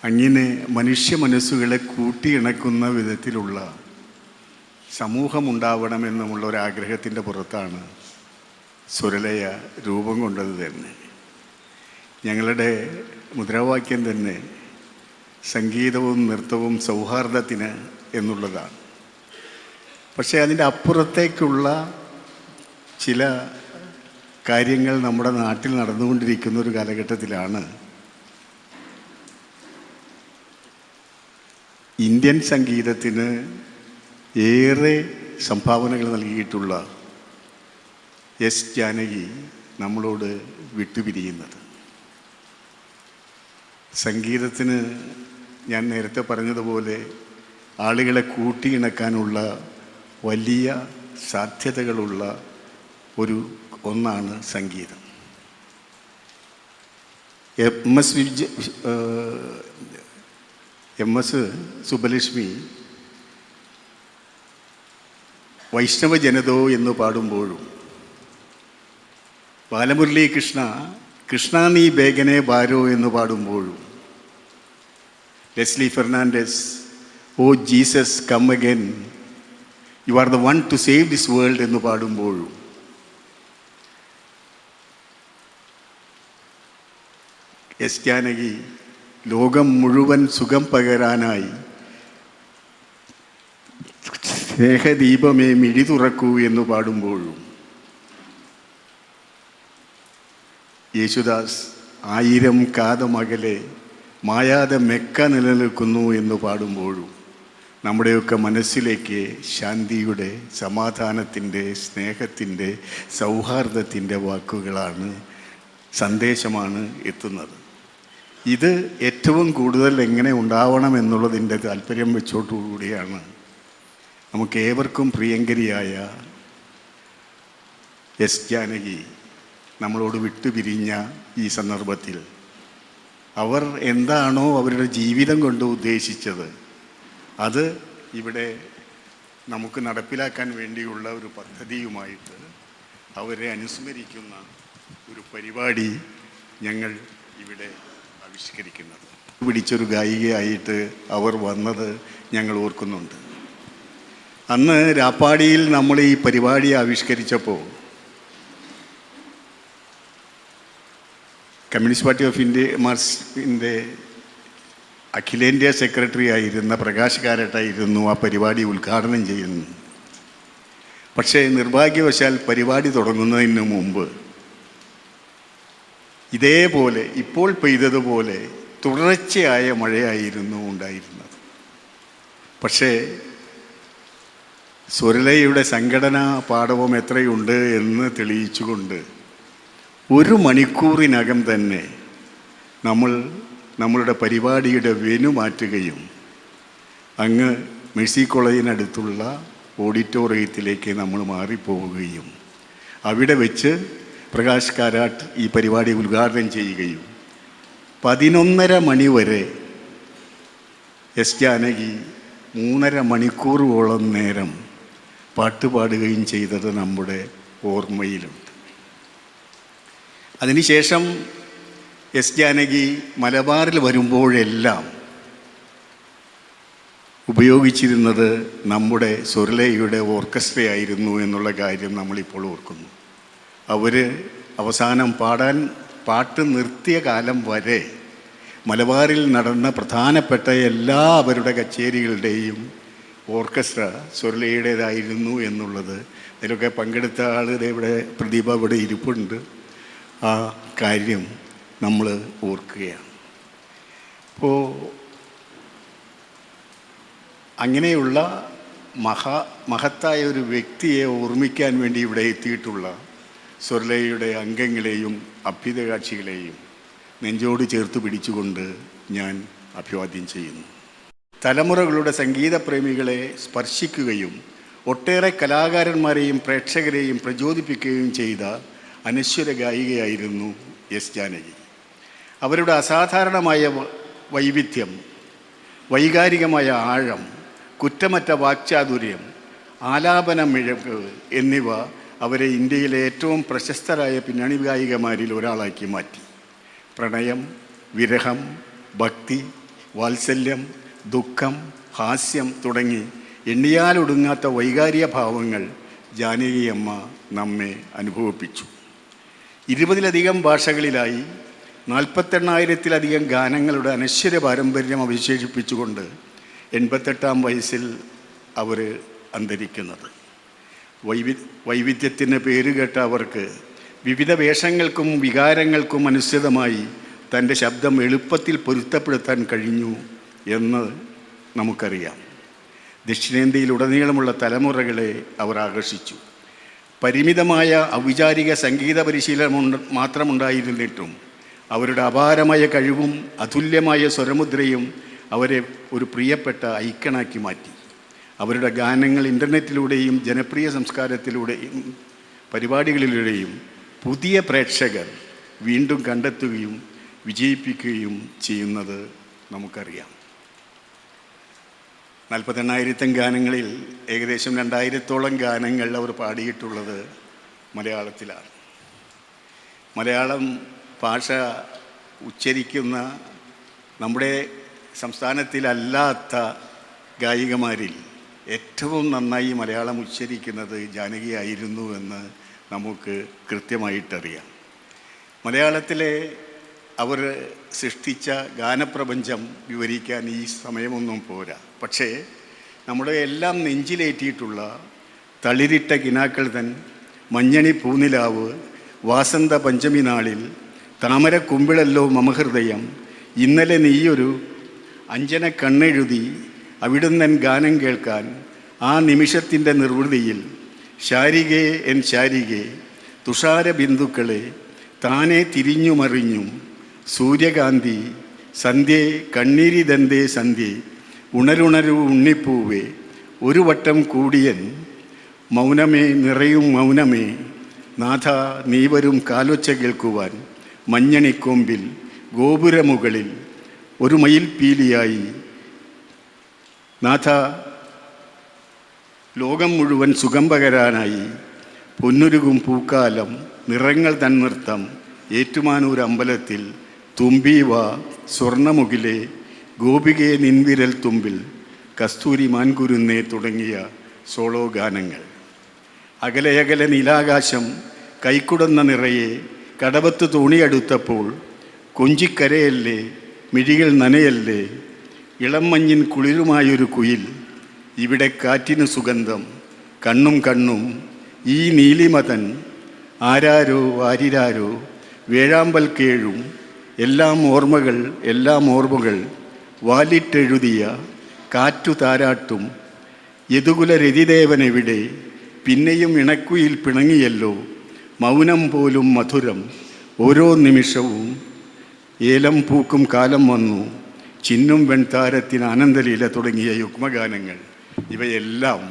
അങ്ങനെ മനുഷ്യ മനസ്സുകളെ കൂട്ടിയിണക്കുന്ന വിധത്തിലുള്ള സമൂഹമുണ്ടാവണമെന്നുമുള്ള ഒരാഗ്രഹത്തിൻ്റെ പുറത്താണ് സുരലയ രൂപം കൊണ്ടത് തന്നെ. ഞങ്ങളുടെ മുദ്രാവാക്യം തന്നെ സംഗീതവും നൃത്തവും സൗഹാർദ്ദത്തിന് എന്നുള്ളതാണ്. പക്ഷേ അതിൻ്റെ അപ്പുറത്തേക്കുള്ള ചില കാര്യങ്ങൾ നമ്മുടെ നാട്ടിൽ നടന്നുകൊണ്ടിരിക്കുന്ന ഒരു കാലഘട്ടത്തിലാണ് ഇന്ത്യൻ സംഗീതത്തിന് ഏറെ സംഭാവനകൾ നൽകിയിട്ടുള്ള എസ് ജാനകി നമ്മളോട് വിട്ടുപിരിയുന്നത്. സംഗീതത്തിന് ഞാൻ നേരത്തെ പറഞ്ഞതുപോലെ ആളുകളെ കൂട്ടിയിണക്കാനുള്ള വലിയ സാധ്യതകളുള്ള ഒന്നാണ് സംഗീതം. എം എസ് സുബ്ബലക്ഷ്മി വൈഷ്ണവ ജനതോ എന്ന് പാടുമ്പോഴും ബാലമുരളി കൃഷ്ണ നീ ബേഗനെ ബാരോ എന്ന് പാടുമ്പോഴും Leslie Fernandez oh Jesus come again you are the one to save this world എന്ന് പാടുമ്പോഴും എസ് ജാനകി ലോകം മുഴുവൻ സുഖം പകരാനായി സ്നേഹദീപമേ മിഴി തുറക്കൂ എന്ന് പാടുമ്പോഴും യേശുദാസ് 1000 കാതമകലെ മായാതെ മെക്ക നിലനിൽക്കുന്നു എന്ന് പാടുമ്പോഴും നമ്മുടെയൊക്കെ മനസ്സിലേക്ക് ശാന്തിയുടെ, സമാധാനത്തിൻ്റെ, സ്നേഹത്തിൻ്റെ, സൗഹാർദ്ദത്തിൻ്റെ വാക്കുകളാണ്, സന്ദേശമാണ് എത്തുന്നത്. ഇത് ഏറ്റവും കൂടുതൽ എങ്ങനെ ഉണ്ടാവണം എന്നുള്ളതിൻ്റെ താല്പര്യം വെച്ചോട്ടുകൂടിയാണ് നമുക്ക് ഏവർക്കും പ്രിയങ്കരിയായ എസ് ജാനകി നമ്മളോട് വിട്ടുപിരിഞ്ഞ ഈ സന്ദർഭത്തിൽ അവർ എന്താണോ അവരുടെ ജീവിതം കൊണ്ട് ഉദ്ദേശിച്ചത് അത് ഇവിടെ നമുക്ക് നടപ്പിലാക്കാൻ വേണ്ടിയുള്ള ഒരു പദ്ധതിയുമായിട്ട് അവരെ അനുസ്മരിക്കുന്ന ഒരു പരിപാടി ഞങ്ങൾ ഇവിടെ ആവിഷ്കരിക്കുന്നത്. പിടിച്ചൊരു ഗായികയായിട്ട് അവർ വന്നത് ഞങ്ങൾ ഓർക്കുന്നുണ്ട്. അന്ന് രാപ്പാടിയിൽ നമ്മൾ ഈ പരിപാടി ആവിഷ്കരിച്ചപ്പോൾ കമ്മ്യൂണിസ്റ്റ് പാർട്ടി ഓഫ് ഇന്ത്യ മാർക്സിൻ്റെ അഖിലേന്ത്യാ സെക്രട്ടറി ആയിരുന്ന പ്രകാശ് കാരട്ടായിരുന്നു ആ പരിപാടി ഉദ്ഘാടനം ചെയ്യുന്നത്. പക്ഷേ നിർഭാഗ്യവശാൽ പരിപാടി തുടങ്ങുന്നതിന് മുമ്പ് ഇതേപോലെ ഇപ്പോൾ പെയ്തതുപോലെ തുടർച്ചയായ മഴയായിരുന്നു ഉണ്ടായിരുന്നത്. പക്ഷേ സുരലയുടെ സംഘടനാ പാടവം എത്രയുണ്ട് എന്ന് തെളിയിച്ചുകൊണ്ട് 1 മണിക്കൂറിനകം തന്നെ നമ്മളുടെ പരിപാടിയുടെ വെന്യൂ മാറ്റുകയും അങ്ങ് മേഴ്സി കോളേജിനടുത്തുള്ള ഓഡിറ്റോറിയത്തിലേക്ക് നമ്മൾ മാറിപ്പോവുകയും അവിടെ വെച്ച് പ്രകാശ് കാരാട്ട് ഈ പരിപാടി ഉദ്ഘാടനം ചെയ്യുകയും 11:30 മണി വരെ എസ് ജാനകി 3.5 മണിക്കൂറോളം നേരം പാട്ടുപാടുകയും ചെയ്തത് നമ്മുടെ ഓർമ്മയിലുണ്ട്. അതിനുശേഷം എസ് ജാനകി മലബാറിൽ വരുമ്പോഴെല്ലാം ഉപയോഗിച്ചിരുന്നത് നമ്മുടെ സുരലയുടെ ഓർക്കസ്ട്രയായിരുന്നു എന്നുള്ള കാര്യം നമ്മളിപ്പോൾ ഓർക്കുന്നു. അവർ അവസാനം പാട്ട് നിർത്തിയ കാലം വരെ മലബാറിൽ നടന്ന പ്രധാനപ്പെട്ട എല്ലാ അവരുടെ കച്ചേരികളുടെയും ഓർക്കസ്ട്ര സുരലയുടേതായിരുന്നു എന്നുള്ളത് അതിലൊക്കെ പങ്കെടുത്ത ആളുടെ ഇവിടെ പ്രതിഭ ഇവിടെ ഇരിപ്പുണ്ട്. ആ കാര്യം നമ്മൾ ഓർക്കുകയാണ്. അപ്പോൾ അങ്ങനെയുള്ള മഹത്തായ ഒരു വ്യക്തിയെ ഓർമ്മിക്കാൻ വേണ്ടി ഇവിടെ എത്തിയിട്ടുള്ള സുരലയുടെ അംഗങ്ങളെയും അഭ്യുദയകാക്ഷികളെയും നെഞ്ചോട് ചേർത്ത് പിടിച്ചുകൊണ്ട് ഞാൻ അഭിവാദ്യം ചെയ്യുന്നു. തലമുറകളുടെ സംഗീതപ്രേമികളെ സ്പർശിക്കുകയും ഒട്ടേറെ കലാകാരന്മാരെയും പ്രേക്ഷകരെയും പ്രചോദിപ്പിക്കുകയും ചെയ്ത അനശ്വര ഗായികയായിരുന്നു എസ് ജാനകി. അവരുടെ അസാധാരണമായ വൈവിധ്യം, വൈകാരികമായ ആഴം, കുറ്റമറ്റ വാക്ചാതുര്യം, ആലാപന മിഴവ് എന്നിവ അവരെ ഇന്ത്യയിലെ ഏറ്റവും പ്രശസ്തരായ പിന്നണി ഗായികമാരിൽ ഒരാളാക്കി മാറ്റി. പ്രണയം, വിരഹം, ഭക്തി, വാത്സല്യം, ദുഃഖം, ഹാസ്യം തുടങ്ങി എണ്ണിയാലൊടുങ്ങാത്ത വൈകാരിക ഭാവങ്ങൾ ജാനകിയമ്മ നമ്മെ അനുഭവിപ്പിച്ചു. 20-ലധികം ഭാഷകളിലായി 48,000-ലധികം ഗാനങ്ങളുടെ അനശ്വര പാരമ്പര്യം അവശേഷിപ്പിച്ചുകൊണ്ട് 88-ാം വയസ്സിൽ അവർ അന്തരിക്കുന്നത്. വൈവിധ്യത്തിന് പേരുകേട്ട അവർക്ക് വിവിധ വേഷങ്ങൾക്കും വികാരങ്ങൾക്കും അനുസൃതമായി തൻ്റെ ശബ്ദം എളുപ്പത്തിൽ പൊരുത്തപ്പെടുത്താൻ കഴിഞ്ഞു എന്ന് നമുക്കറിയാം. ദക്ഷിണേന്ത്യയിലുടനീളമുള്ള തലമുറകളെ അവർ ആകർഷിച്ചു. പരിമിതമായ ഔപചാരിക സംഗീത പരിശീലനം മാത്രമുണ്ടായിരുന്നിട്ടും അവരുടെ അപാരമായ കഴിവും അതുല്യമായ സ്വരമുദ്രയും അവരെ ഒരു പ്രിയപ്പെട്ട ഐക്കണാക്കി മാറ്റി. അവരുടെ ഗാനങ്ങൾ ഇൻ്റർനെറ്റിലൂടെയും ജനപ്രിയ സംസ്കാരത്തിലൂടെയും പരിപാടികളിലൂടെയും പുതിയ പ്രേക്ഷകർ വീണ്ടും കണ്ടെത്തുകയും വിജയിപ്പിക്കുകയും ചെയ്യുന്നത് നമുക്കറിയാം. 48,000 ഗാനങ്ങളിൽ ഏകദേശം 2,000-ഓളം ഗാനങ്ങൾ അവർ പാടിയിട്ടുള്ളത് മലയാളത്തിലാണ്. മലയാളം ഭാഷ ഉച്ചരിക്കുന്ന നമ്മുടെ സംസ്ഥാനത്തിലല്ലാത്ത ഗായികമാരിൽ ഏറ്റവും നന്നായി മലയാളം ഉച്ചരിക്കുന്നത് ജാനകിയായിരുന്നു എന്ന് നമുക്ക് കൃത്യമായിട്ടറിയാം. മലയാളത്തിലെ അവർ സൃഷ്ടിച്ച ഗാനപ്രപഞ്ചം വിവരിക്കാൻ ഈ സമയമൊന്നും പോരാ. പക്ഷേ നമ്മുടെ എല്ലാം നെഞ്ചിലേറ്റിയിട്ടുള്ള തളിരിട്ട കിനാക്കൾ തൻ, മഞ്ഞണി പൂനിലാവ്, വാസന്ത പഞ്ചമി നാളിൽ, താമര കുമ്പിളല്ലോ മമഹൃദയം, ഇന്നലെ നീയൊരു അഞ്ജന കണ്ണെഴുതി, അവിടുന്നൻ ഗാനം കേൾക്കാൻ, ആ നിമിഷത്തിൻ്റെ നിർവൃതിയിൽ, ശാരികേ എൻ ശാരികേ, തുഷാര ബിന്ദുക്കളെ താനെ തിരിഞ്ഞുമറിഞ്ഞും, സൂര്യകാന്തി, സന്ധ്യേ കണ്ണീരിതന്തേ സന്ധ്യേ, ഉണരുണരു ഉണ്ണിപ്പൂവേ, ഒരു വട്ടം കൂടിയൻ, മൗനമേ നിറയും മൗനമേ, നാഥ നീ വരും കാലൊച്ച കേൾക്കുവാൻ, മഞ്ഞണിക്കൊമ്പിൽ ഗോപുരമുകളിൽ ഒരു മയിൽപ്പീലിയായി, നാഥ ലോകം മുഴുവൻ സുഖം പകരാനായി, പൊന്നുരുകും പൂക്കാലം നിറങ്ങൾ തൻ നൃത്തം, ഏറ്റുമാനൂർ അമ്പലത്തിൽ തുമ്പീവ സ്വർണമുകിലെ, ഗോപികെ നിൻവിരൽ തുമ്പിൽ, കസ്തൂരി മാൻകുരുന്നേ തുടങ്ങിയ സോളോ ഗാനങ്ങൾ. അകലെയകലെ നീലാകാശം കൈക്കുടന്ന നിറയെ, കടവത്ത് തോണിയടുത്തപ്പോൾ, കൊഞ്ചിക്കരയല്ലേ മിഴികൾ നനയല്ലേ, ഇളം മഞ്ഞിൻ കുളിരുമായൊരു കുയിൽ, ഇവിടെ കാറ്റിന് സുഗന്ധം, കണ്ണും കണ്ണും ഈ നീലിമതൻ, ആരാരോ ആരിരാരോ, വേഴാമ്പൽ കേഴും, എല്ലാം ഓർമ്മകൾ എല്ലാം ഓർമ്മകൾ, വാലിട്ടെഴുതിയ കാറ്റു താരാട്ടും, യദുകുല രതിദേവനെവിടെ, പിന്നെയും ഇണക്കുയിൽ പിണങ്ങിയല്ലോ, മൗനം പോലും മധുരം, ഓരോ നിമിഷവും ഏലം പൂക്കും കാലം വന്നു, ചിന്നും വെൺതാരത്തിന് ആനന്ദലീല തുടങ്ങിയ യുഗ്മഗാനങ്ങൾ, ഇവയെല്ലാം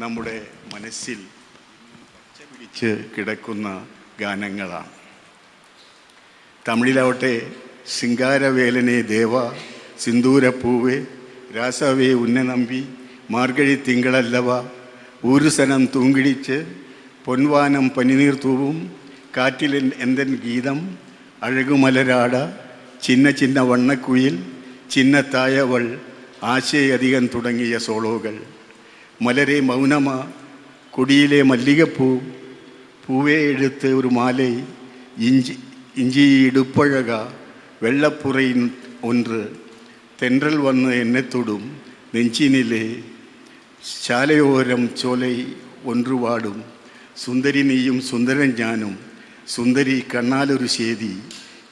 നമ്മുടെ മനസ്സിൽ പിടിച്ച് കിടക്കുന്ന ഗാനങ്ങളാണ്. തമിഴിലാവട്ടെ ശൃംഗാരവേലനെ ദേവ, സിന്ദൂരപ്പൂവേ, രാസവേ ഉന്നനമ്പി, മാർഗഴി തിങ്കളല്ലവ, ഊരുസനം തൂങ്കിടിച്ച്, പൊൻവാനം പനിനീർ തൂവും, കാറ്റിൽ എന്തൻ ഗീതം, അഴകുമലരാട, ചിന്ന ചിന്ന വണ്ണക്കുയിൽ, ചിന്നത്തായവൾ, ആശയധികം തുടങ്ങിയ സോളോകൾ. മലരെ മൗനമ, കൊടിയിലെ മല്ലികപ്പൂ, പൂവേ എടുത്ത് ഒരു മാലൈ, ഇഞ്ചി ഇടുപ്പഴക, വെള്ളപ്പുറയിൻ ഒന്ന്, തെன்றൽ വന്ന് എന്നെ തൊടും, നെഞ്ചിനിലെ ശാലയോരം ചോലൈ ഒன்று വാടും, സുന്ദരി നീയും സുന്ദരൻ ഞാനും, സുന്ദരി കണ്ണാലൊരു ശേതി,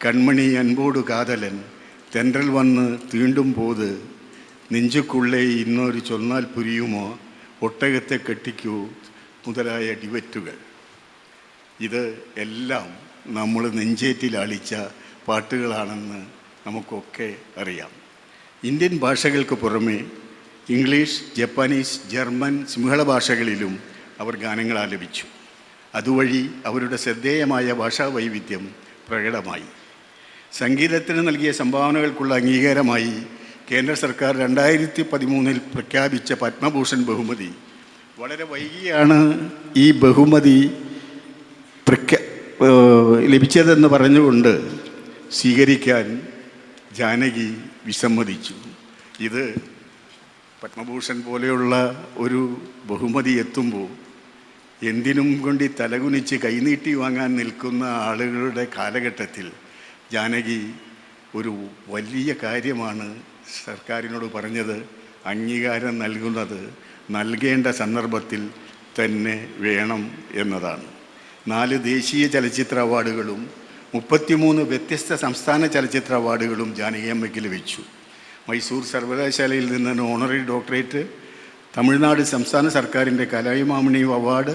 കൺമണി അൻപോട് കാതലൻ, തെன்றൽ വന്ന് തീണ്ടും പോത്, നെഞ്ചുക്കുള്ളേ ഇന്നൊരു ചൊന്നാൽ പുരിയുമോ, ഒട്ടകത്തെ കെട്ടിക്കൂ മുതലായ ഡിവറ്റുകൾ. ഇത് എല്ലാം നമ്മൾ നെഞ്ചേറ്റിൽ അളിച്ച പാട്ടുകളാണെന്ന് നമുക്കൊക്കെ അറിയാം. ഇന്ത്യൻ ഭാഷകൾക്ക് പുറമെ ഇംഗ്ലീഷ്, ജപ്പാനീസ്, ജർമ്മൻ, സിംഹള ഭാഷകളിലും അവർ ഗാനങ്ങൾ ആലപിച്ചു. അതുവഴി അവരുടെ ശ്രദ്ധേയമായ ഭാഷാ വൈവിധ്യം പ്രകടമായി. സംഗീതത്തിന് നൽകിയ സംഭാവനകൾക്കുള്ള അംഗീകാരമായി കേന്ദ്ര സർക്കാർ 2013 പ്രഖ്യാപിച്ച പത്മഭൂഷൺ ബഹുമതി, വളരെ വൈകിയാണ് ഈ ബഹുമതി ലഭിച്ചതെന്ന് പറഞ്ഞുകൊണ്ട് സ്വീകരിക്കാൻ ജാനകി വിസമ്മതിച്ചു. ഇത് പത്മഭൂഷൺ പോലെയുള്ള ഒരു ബഹുമതി എത്തുമ്പോൾ എന്തിനും കൊണ്ട് തലകുനിച്ച് കൈനീട്ടി വാങ്ങാൻ നിൽക്കുന്ന ആളുകളുടെ കാലഘട്ടത്തിൽ ജാനകി ഒരു വലിയ കാര്യമാണ് സർക്കാരിനോട് പറഞ്ഞത്. അംഗീകാരം നൽകുന്നത് നൽകേണ്ട സന്ദർഭത്തിൽ തന്നെ വേണം എന്നതാണ്. 4 ദേശീയ ചലച്ചിത്ര അവാർഡുകളും 33 വ്യത്യസ്ത സംസ്ഥാന ചലച്ചിത്ര അവാർഡുകളും ജാനകിയമ്മയ്ക്ക് ലഭിച്ചു. മൈസൂർ സർവകലാശാലയിൽ നിന്ന് ഓണററി ഡോക്ടറേറ്റ്, തമിഴ്നാട് സംസ്ഥാന സർക്കാരിൻ്റെ കലായിമാമണി അവാർഡ്,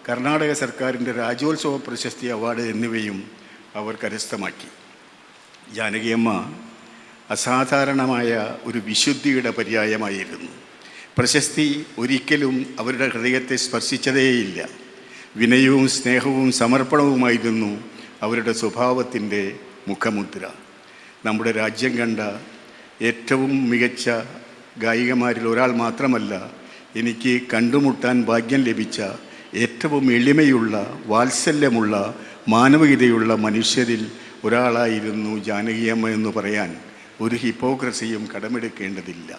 കർണാടക സർക്കാരിൻ്റെ രാജ്യോത്സവ പ്രശസ്തി അവാർഡ് എന്നിവയും അവർ കരസ്ഥമാക്കി. ജാനകിയമ്മ അസാധാരണമായ ഒരു വിശുദ്ധിയുടെ പര്യായമായിരുന്നു. പ്രശസ്തി ഒരിക്കലും അവരുടെ ഹൃദയത്തെ സ്പർശിച്ചതേയില്ല. വിനയവും സ്നേഹവും സമർപ്പണവുമായിരുന്നു അവരുടെ സ്വഭാവത്തിൻ്റെ മുഖമുദ്ര. നമ്മുടെ രാജ്യം കണ്ട ഏറ്റവും മികച്ച ഗായികമാരിൽ ഒരാൾ മാത്രമല്ല, എനിക്ക് കണ്ടുമുട്ടാൻ ഭാഗ്യം ലഭിച്ച ഏറ്റവും എളിമയുള്ള, വാത്സല്യമുള്ള, മാനവികതയുള്ള മനുഷ്യരിൽ ഒരാളായിരുന്നു ജാനകിയമ്മ എന്ന് പറയാൻ ഒരു ഹിപ്പോക്രസിയും കടമെടുക്കേണ്ടതില്ല.